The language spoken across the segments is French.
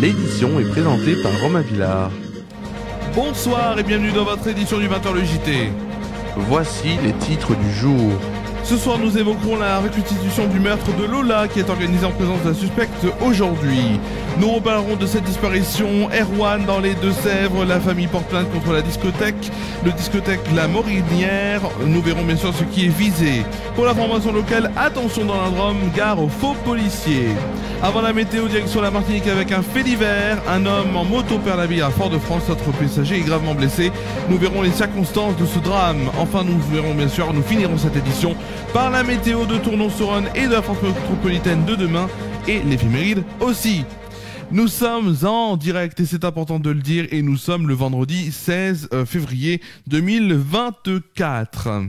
L'édition est présentée par Romain Villard. Bonsoir et bienvenue dans votre édition du 20h le JT. Voici les titres du jour. Ce soir, nous évoquerons la reconstitution du meurtre de Lola qui est organisée en présence de la suspecte aujourd'hui. Nous reparlerons de cette disparition. Erwan dans les Deux-Sèvres, la famille porte plainte contre la discothèque. Le discothèque La Morinière. Nous verrons bien sûr ce qui est visé. Pour l'information locale, attention dans la Drôme, gare aux faux policiers. Avant la météo, direction la Martinique avec un fait divers. Un homme en moto perd la vie à Fort-de-France, notre passager est gravement blessé. Nous verrons les circonstances de ce drame. Enfin, nous finirons cette édition par la météo de Tournon-sur-Rhône et de la France métropolitaine de demain et l'éphéméride aussi. Nous sommes en direct et c'est important de le dire et nous sommes le vendredi 16 février 2024.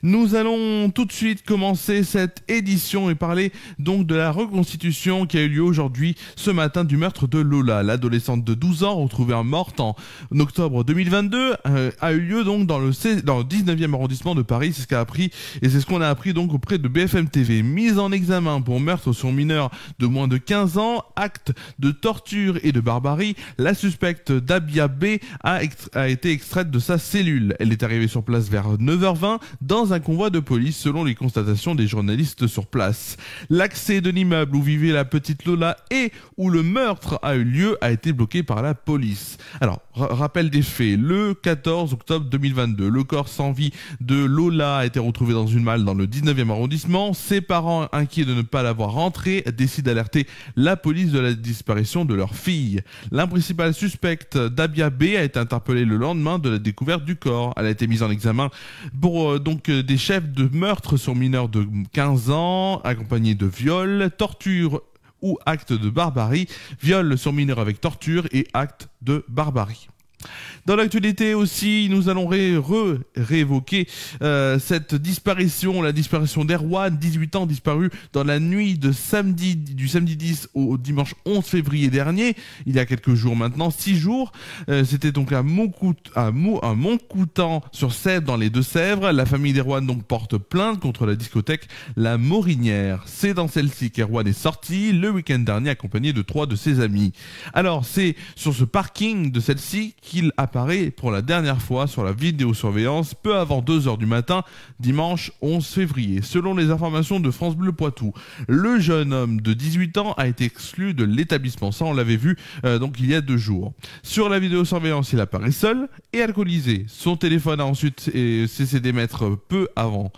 Nous allons tout de suite commencer cette édition et parler donc de la reconstitution qui a eu lieu aujourd'hui, ce matin, du meurtre de Lola. L'adolescente de 12 ans, retrouvée morte en octobre 2022, a eu lieu donc dans le 19e arrondissement de Paris. C'est ce qu'a appris et c'est ce qu'on a appris donc auprès de BFM TV. Mise en examen pour meurtre sur mineur de moins de 15 ans, acte de torture et de barbarie, la suspecte Dabia B a été extraite de sa cellule. Elle est arrivée sur place vers 9h20 dans un convoi de police selon les constatations des journalistes sur place. L'accès de l'immeuble où vivait la petite Lola et où le meurtre a eu lieu a été bloqué par la police. Alors, rappel des faits, le 14 octobre 2022, le corps sans vie de Lola a été retrouvé dans une malle dans le 19e arrondissement. Ses parents, inquiets de ne pas l'avoir rentrée, décident d'alerter la police de la disparition de leur fille. La principale suspecte, Dabia B, a été interpellée le lendemain de la découverte du corps. Elle a été mise en examen pour des chefs de meurtre sur mineurs de 15 ans, accompagnés de viol, torture ou acte de barbarie, viol sur mineurs avec torture et acte de barbarie. Dans l'actualité aussi, nous allons réévoquer cette disparition, la disparition d'Erwan, 18 ans, disparu dans la nuit du samedi 10 au dimanche 11 février dernier, il y a quelques jours maintenant, 6 jours. C'était donc à Montcoutan sur Sèvres, dans les Deux-Sèvres. La famille d'Erwan donc porte plainte contre la discothèque La Morinière. C'est dans celle-ci qu'Erwan est sorti le week-end dernier accompagné de 3 de ses amis. Alors c'est sur ce parking de celle-ci qu'il apparaît pour la dernière fois sur la vidéosurveillance peu avant 2h du matin, dimanche 11 février. Selon les informations de France Bleu Poitou, le jeune homme de 18 ans a été exclu de l'établissement. Ça, on l'avait vu donc il y a 2 jours. Sur la vidéosurveillance, il apparaît seul et alcoolisé. Son téléphone a ensuite cessé d'émettre peu avant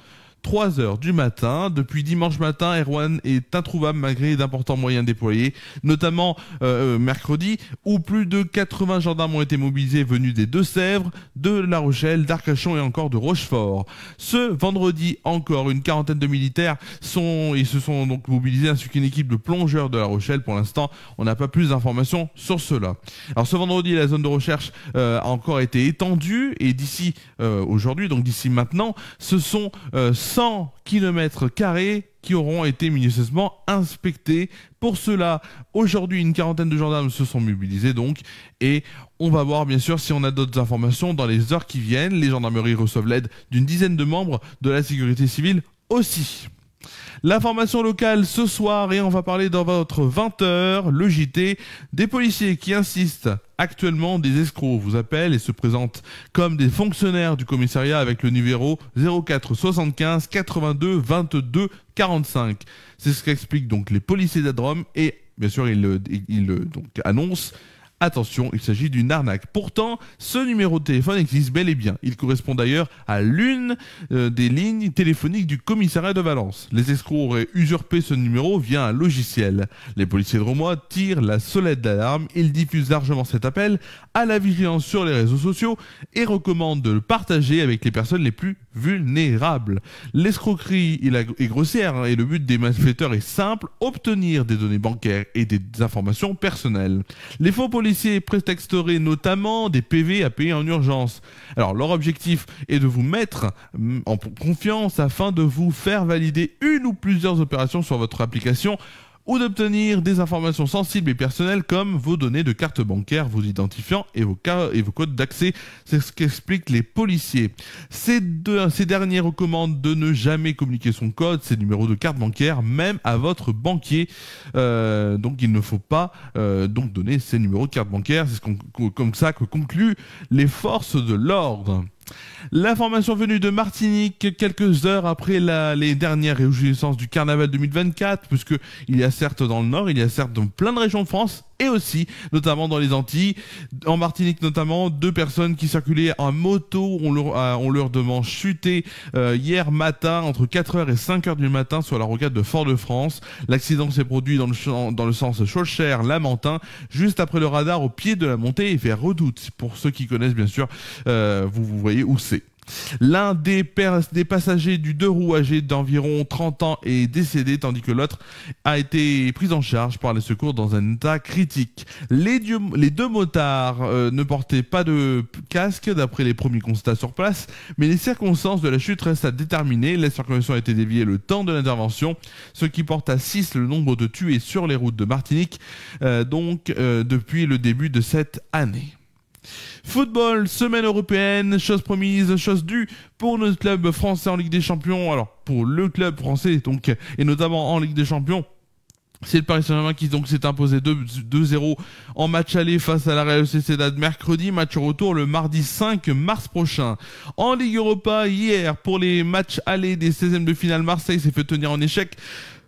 3h du matin. Depuis dimanche matin, Erwan est introuvable malgré d'importants moyens déployés, notamment mercredi, où plus de 80 gendarmes ont été mobilisés venus des Deux-Sèvres, de La Rochelle, d'Arcachon et encore de Rochefort. Ce vendredi, encore une quarantaine de militaires se sont donc mobilisés, ainsi qu'une équipe de plongeurs de La Rochelle. Pour l'instant, on n'a pas plus d'informations sur cela. Alors ce vendredi, la zone de recherche a encore été étendue et d'ici aujourd'hui, donc d'ici maintenant, ce sont 100 km² qui auront été minutieusement inspectés. Pour cela, aujourd'hui, une quarantaine de gendarmes se sont mobilisés donc, et on va voir bien sûr si on a d'autres informations dans les heures qui viennent. Les gendarmeries reçoivent l'aide d'une dizaine de membres de la sécurité civile aussi. L'information locale ce soir, et on va parler dans votre 20h, le JT, des policiers qui insistent actuellement, des escrocs vous appellent et se présentent comme des fonctionnaires du commissariat avec le numéro 04 75 82 22 45. C'est ce qu'expliquent donc les policiers d'Adrome et bien sûr ils donc annoncent: attention, il s'agit d'une arnaque. Pourtant, ce numéro de téléphone existe bel et bien. Il correspond d'ailleurs à l'une des lignes téléphoniques du commissariat de Valence. Les escrocs auraient usurpé ce numéro via un logiciel. Les policiers drômois tirent la sonnette d'alarme. Ils diffusent largement cet appel à la vigilance sur les réseaux sociaux et recommandent de le partager avec les personnes les plus vulnérables. L'escroquerie est grossière et le but des malfaiteurs est simple: obtenir des données bancaires et des informations personnelles. Les faux policiers prétexteraient notamment des PV à payer en urgence. Alors leur objectif est de vous mettre en confiance afin de vous faire valider une ou plusieurs opérations sur votre application ou d'obtenir des informations sensibles et personnelles comme vos données de carte bancaire, vos identifiants et vos codes d'accès. C'est ce qu'expliquent les policiers. Ces derniers recommandent de ne jamais communiquer son code, ses numéros de carte bancaire, même à votre banquier. Donc il ne faut pas donc donner ses numéros de carte bancaire. C'est comme ça que concluent les forces de l'ordre. L'information venue de Martinique quelques heures après les dernières réjouissances du carnaval 2024, puisque il y a certes dans le nord, il y a certes dans plein de régions de France, et aussi notamment dans les Antilles. En Martinique notamment, 2 personnes qui circulaient en moto ont leur devant chuté hier matin entre 4h et 5h du matin sur la rocade de Fort-de-France. L'accident s'est produit dans le sens Chauchère-Lamentin, juste après le radar au pied de la montée et vers Redoute. Pour ceux qui connaissent bien sûr, vous voyez où c'est. L'un des passagers du 2 roues âgé d'environ 30 ans est décédé, tandis que l'autre a été pris en charge par les secours dans un état critique. Les 2 motards ne portaient pas de casque d'après les premiers constats sur place, mais les circonstances de la chute restent à déterminer. La circulation a été déviée le temps de l'intervention, ce qui porte à 6 le nombre de tués sur les routes de Martinique, depuis le début de cette année. Football, semaine européenne, chose promise, chose due pour notre club français en Ligue des Champions. Alors, pour le club français, donc, et notamment en Ligue des Champions, c'est le Paris Saint-Germain qui donc s'est imposé 2-0 en match aller face à la Real Sociedad mercredi, match retour le mardi 5 mars prochain. En Ligue Europa, hier, pour les matchs aller des 16e de finale, Marseille s'est fait tenir en échec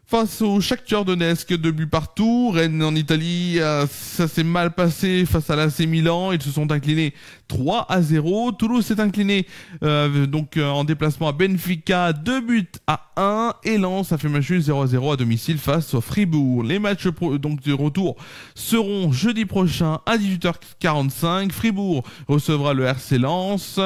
face au Shakhtar Donetsk, 2 buts partout. Rennes en Italie, ça s'est mal passé face à l'AC Milan. Ils se sont inclinés 3-0. Toulouse s'est incliné en déplacement à Benfica, 2 buts à 1. Et Lens a fait match 0-0 à domicile face au Fribourg. Les matchs de retour seront jeudi prochain à 18h45. Fribourg recevra le RC Lens.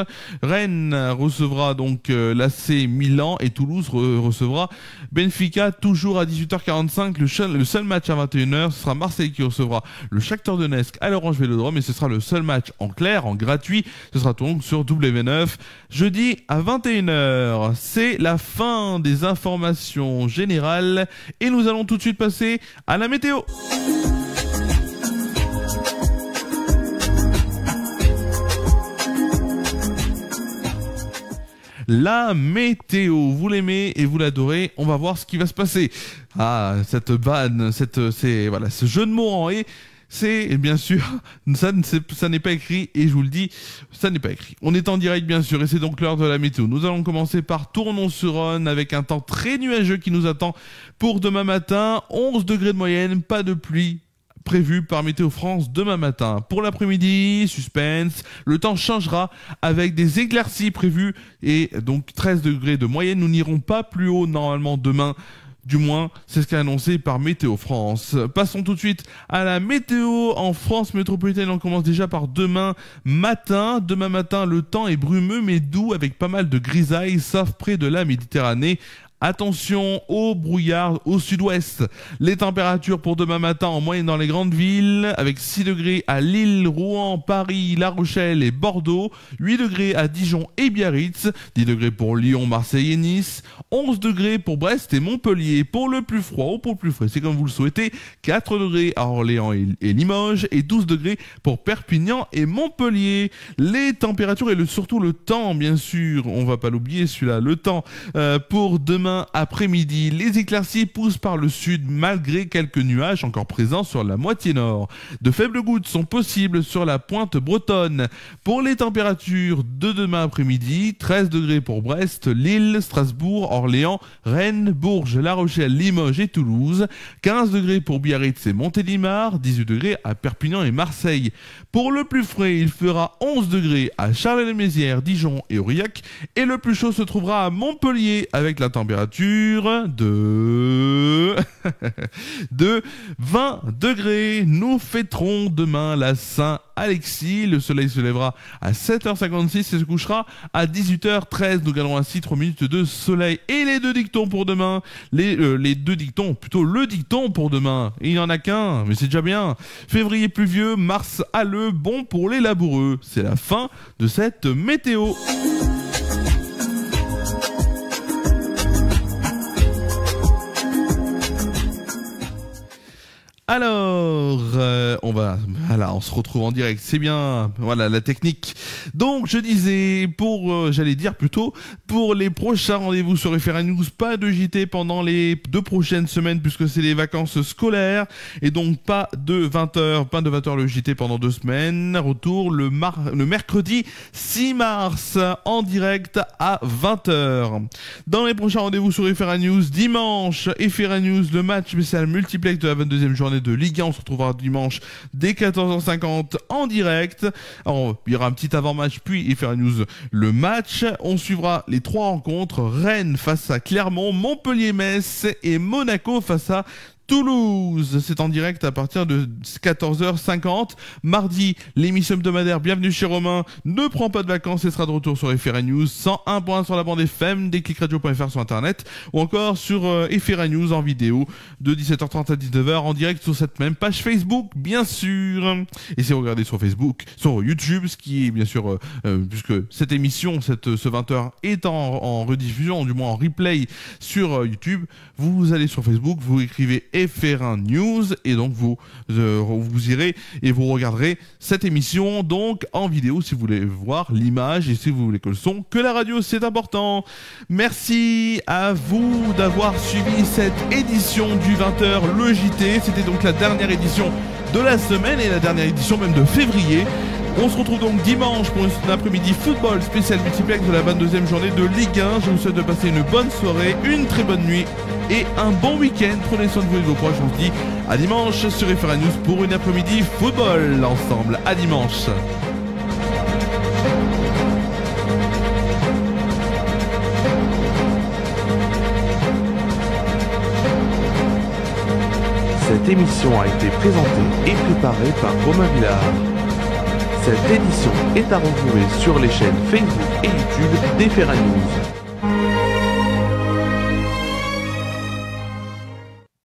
Rennes recevra donc l'AC Milan et Toulouse recevra Benfica, toujours à 18h45. Le seul match à 21h, ce sera Marseille qui recevra le Shakhtar Donetsk à l'Orange Vélodrome, et ce sera le seul match en clair, en gratuit. Ce sera donc sur W9 jeudi à 21h. C'est la fin des informations générales et nous allons tout de suite passer à la météo. La météo, vous l'aimez et vous l'adorez, on va voir ce qui va se passer. Ah, cette vanne, ce jeu de mots en et, c'est bien sûr, ça n'est pas écrit, et je vous le dis, ça n'est pas écrit. On est en direct bien sûr, et c'est donc l'heure de la météo. Nous allons commencer par Tournon-sur-Rhône avec un temps très nuageux qui nous attend pour demain matin. 11 degrés de moyenne, pas de pluie prévu par Météo France demain matin. Pour l'après-midi, suspense, le temps changera avec des éclaircies prévues et donc 13 degrés de moyenne. Nous n'irons pas plus haut normalement demain. Du moins, c'est ce qu'a annoncé par Météo France. Passons tout de suite à la météo en France métropolitaine. On commence déjà par demain matin. Demain matin, le temps est brumeux mais doux avec pas mal de grisailles, sauf près de la Méditerranée. Attention au brouillard au sud-ouest. Les températures pour demain matin en moyenne dans les grandes villes avec 6 degrés à Lille, Rouen, Paris, La Rochelle et Bordeaux, 8 degrés à Dijon et Biarritz, 10 degrés pour Lyon, Marseille et Nice, 11 degrés pour Brest et Montpellier. Pour le plus froid ou pour le plus frais, c'est comme vous le souhaitez, 4 degrés à Orléans et Limoges et 12 degrés pour Perpignan et Montpellier. Les températures et surtout le temps, bien sûr, on va pas l'oublier celui-là, le temps pour demain après-midi. Les éclaircies poussent par le sud malgré quelques nuages encore présents sur la moitié nord. De faibles gouttes sont possibles sur la pointe bretonne. Pour les températures de demain après-midi, 13 degrés pour Brest, Lille, Strasbourg, Orléans, Rennes, Bourges, La Rochelle, Limoges et Toulouse, 15 degrés pour Biarritz et Montélimar, 18 degrés à Perpignan et Marseille. Pour le plus frais, il fera 11 degrés à Charleville-Mézières, Dijon et Aurillac, et le plus chaud se trouvera à Montpellier avec la température de 20 degrés. Nous fêterons demain la Saint-Alexis. Le soleil se lèvera à 7h56 et se couchera à 18h13. Nous gagnerons ainsi 3 minutes de soleil. Et les deux dictons pour demain, le dicton pour demain. Et il n'y en a qu'un, mais c'est déjà bien. Février pluvieux, mars halleux, bon pour les laboureux. C'est la fin de cette météo. Alors, on se retrouve en direct, c'est bien, voilà la technique. Donc je disais, pour les prochains rendez-vous sur FR News, pas de JT pendant les 2 prochaines semaines puisque c'est les vacances scolaires et donc pas de 20h le JT pendant 2 semaines. Retour le mercredi 6 mars en direct à 20h. Dans les prochains rendez-vous sur FR News, dimanche, FR News, le match spécial multiplex de la 22e journée de Ligue 1. On se retrouvera dimanche dès 14h50 en direct. Alors, il y aura un petit avant-match, puis FR News, le match. On suivra les 3 rencontres. Rennes face à Clermont, Montpellier-Metz et Monaco face à Toulouse. C'est en direct à partir de 14h50. Mardi, l'émission hebdomadaire Bienvenue chez Romain ne prend pas de vacances et sera de retour sur FR News. 101.1 sur la bande FM, déclicradio.fr sur internet ou encore sur FR News en vidéo de 17h30 à 19h en direct sur cette même page Facebook, bien sûr. Et si vous regardez sur Facebook, sur YouTube, ce qui est bien sûr, puisque cette émission, ce 20h est en rediffusion, du moins en replay sur YouTube, vous allez sur Facebook, vous écrivez FR1 News et donc vous irez et vous regarderez cette émission donc en vidéo si vous voulez voir l'image et si vous voulez que le son, que la radio, c'est important. Merci à vous d'avoir suivi cette édition du 20h le JT. C'était donc la dernière édition de la semaine et la dernière édition même de février. On se retrouve donc dimanche pour un après-midi football spécial multiplex de la 22e journée de Ligue 1. Je vous souhaite de passer une bonne soirée, une très bonne nuit et un bon week-end. Prenez soin de vous et de vos proches. Je vous dis à dimanche sur FR News pour une après-midi football ensemble. À dimanche. Cette émission a été présentée et préparée par Romain Villard. Cette édition est à retrouver sur les chaînes Facebook et YouTube d'FR News.